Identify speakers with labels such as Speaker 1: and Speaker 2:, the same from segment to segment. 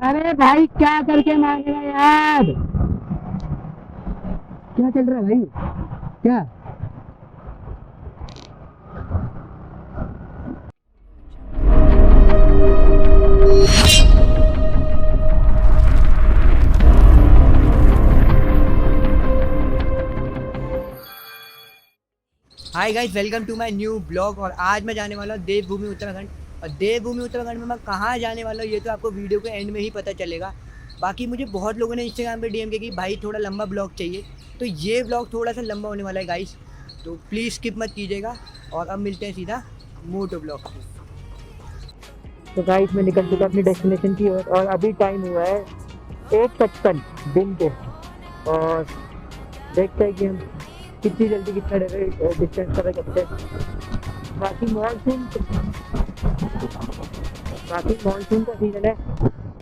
Speaker 1: अरे भाई क्या करके मांगेगा यार, क्या चल रहा है भाई क्या?
Speaker 2: Hi guys, welcome to my new blog. और आज मैं जाने वाला हूँ देवभूमि उत्तराखंड। और देवभूमि उत्तराखंड में मैं कहाँ जाने वाला हूँ ये तो आपको वीडियो के एंड में ही पता चलेगा। बाकी मुझे बहुत लोगों ने इंस्टाग्राम पे डीएम किया कि भाई थोड़ा लंबा ब्लॉग चाहिए, तो ये ब्लॉग थोड़ा सा लंबा होने वाला है गाइस, तो प्लीज़ स्किप मत कीजिएगा। और अब मिलते हैं सीधा मोटो ब्लॉग पे।
Speaker 1: तो गाइस मैं निकल चुका अपनी डेस्टिनेशन की ओर और अभी टाइम हुआ है 1:55 दिन के। और देखते हैं कि हम कितनी जल्दी कितना डिस्टेंस कवर करते हैं। बाकी मानसून का सीजन है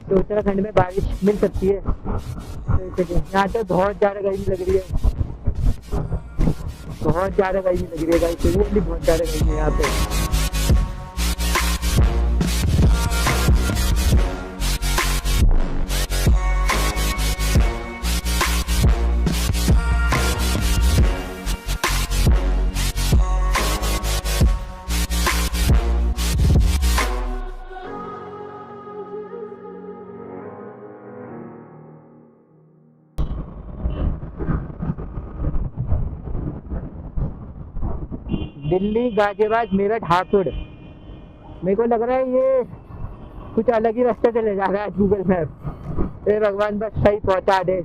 Speaker 1: तो उत्तराखंड में बारिश मिल सकती है। तो यहाँ तो बहुत ज़्यादा गर्मी लग रही है, बहुत ज़्यादा गर्मी लग रही है गाइस, रियली बहुत ज़्यादा गर्मी है यहाँ पे। दिल्ली, गाजियाबाद, मेरठ, हापुड़। मेरे को लग रहा है ये कुछ अलग ही रास्ते से ले जा रहा है गूगल मैप। हे भगवान बस सही पहुंचा दे।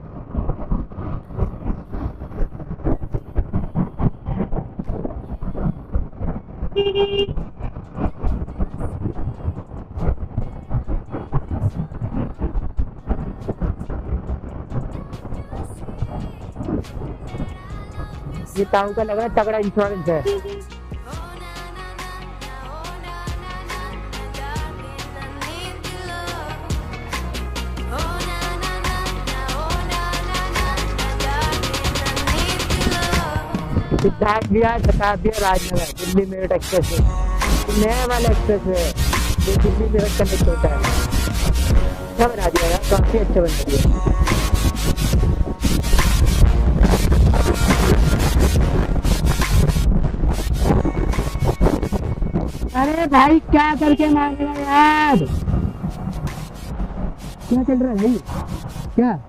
Speaker 1: ये ताऊ का लग रहा है तगड़ा इंश्योरेंस है। सिद्धार्थ बिहार, शताब्दी, राजनगर, दिल्ली मेरठ एक्सप्रेस वे, नया वाला एक्सप्रेस वे है जो दिल्ली मेरठ कनेक्ट होता है। अच्छा बना दिया यार, काफी अच्छा बना दिया। अरे भाई क्या करके मांगेगा यार, क्या चल रहा है भाई क्या?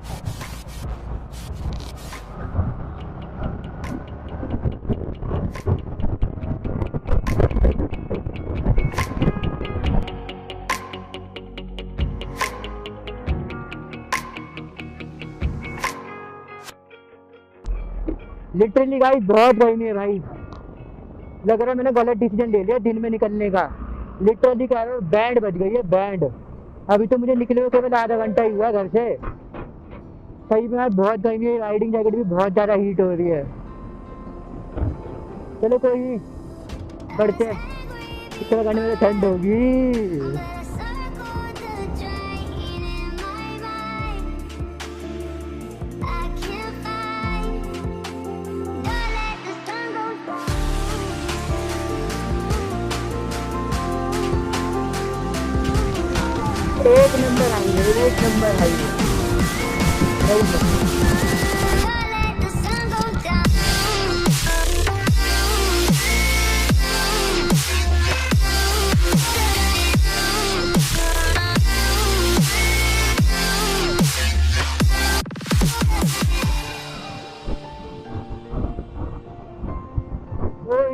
Speaker 1: लिटरली गाइस बहुत गर्मी है भाई, लग रहा है मैंने गलत डिसीजन ले लिया दिन में निकलने का। लिटरली कह रहा हूँ बैंड बज गई है, बैंड। अभी तो मुझे निकले हुए केवल आधा घंटा ही हुआ घर से। सही में यार बहुत गर्मी है, राइडिंग जैकेट भी बहुत ज़्यादा हीट हो रही है। चलो कोई नहीं, बढ़ते उत्तराखंड में तो ठंड होगी। एक नंबर हाईवे, एक नंबर हाईवे।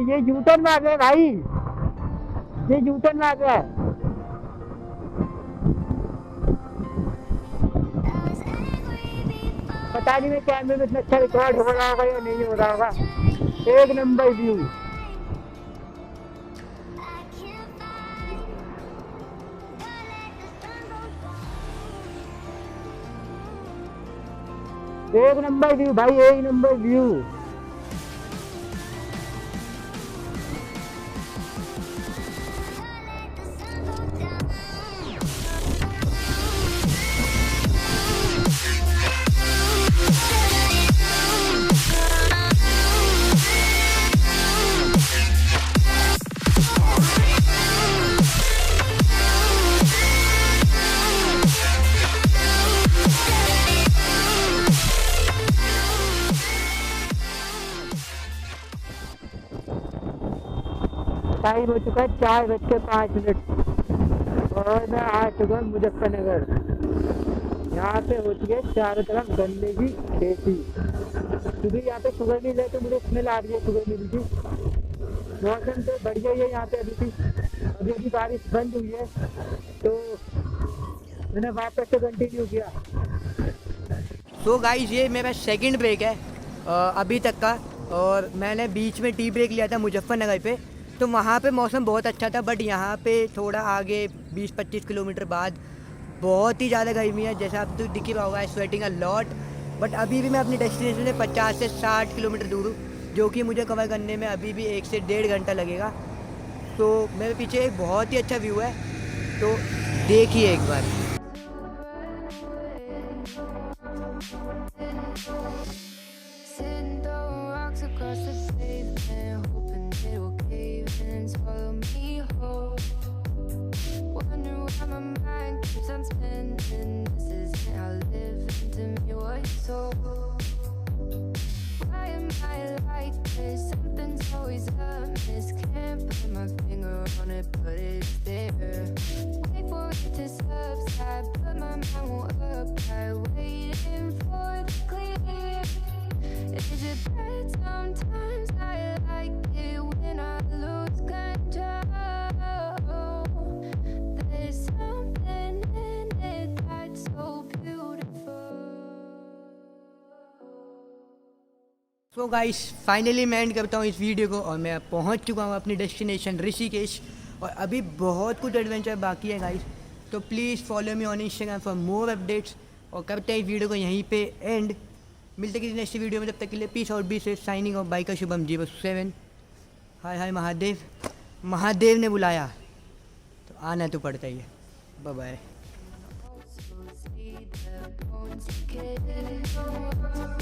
Speaker 1: ये यूटर्न में आ गया भाई, ये यूटर्न में आ गया। पता नहीं मैं कैमरे में इतना अच्छा रिकॉर्ड हो रहा होगा या नहीं हो रहा होगा। एक नंबर व्यू, एक नंबर व्यू भाई, एक नंबर व्यू। टाइम हो चुका है 4:05 और मैं आ चुका हूँ मुजफ्फरनगर। यहाँ पे होती है चारों तरफ गन्ने की खेती, क्योंकि यहाँ पे शुगर मिल है तो मुझे स्मेल आ रही है शुगर मिल की। मौसम तो बढ़िया ही है यहाँ पे अभी अभी बारिश बंद हुई है तो मैंने वापस से कंटिन्यू किया।
Speaker 2: तो गाइस ये मेरा सेकंड ब्रेक है अभी तक का, और मैंने बीच में टी ब्रेक लिया था मुजफ्फरनगर पे, तो वहाँ पे मौसम बहुत अच्छा था। बट यहाँ पे थोड़ा आगे 20-25 किलोमीटर बाद बहुत ही ज़्यादा गर्मी है, जैसा आप तो दिख ही रहा होगा, स्वेटिंग अ लॉट। बट अभी भी मैं अपनी डेस्टिनेशन से 50 से 60 किलोमीटर दूर हूँ, जो कि मुझे कवर करने में अभी भी 1 से 1.5 घंटा लगेगा। तो मेरे पीछे एक बहुत ही अच्छा व्यू है, तो देखिए एक बार।
Speaker 3: Sitting throwing rocks across the pavement, hoping it will cave in and swallow me whole. Wonder why my mind keeps on spinning. This isn't how living to me was told. Why am I like this? Something's always amiss. Can't put my finger on it, but it's there. Wait for it to subside, but my mind won't apply. Waiting for the clear. Is it bad sometimes? I like it when I lose control. There's something in it that's so beautiful.
Speaker 2: So guys finally मैं and करता हूँ इस video को, और मैं पहुँच चुका हूँ अपनी डेस्टिनेशन ऋषिकेश, और अभी बहुत कुछ एडवेंचर बाकी है गाइस। तो please follow me on Instagram for more updates, और करते हैं इस वीडियो को यहीं पे एंड। मिलते किसी नेक्स्ट वीडियो में, तब तक के लिए पीस और बी से साइनिंग ऑफ बाइक का शुभम 07। हाय हाय महादेव, महादेव ने बुलाया तो आना तो पड़ता ही है। Bye bye.
Speaker 3: See the bones decay.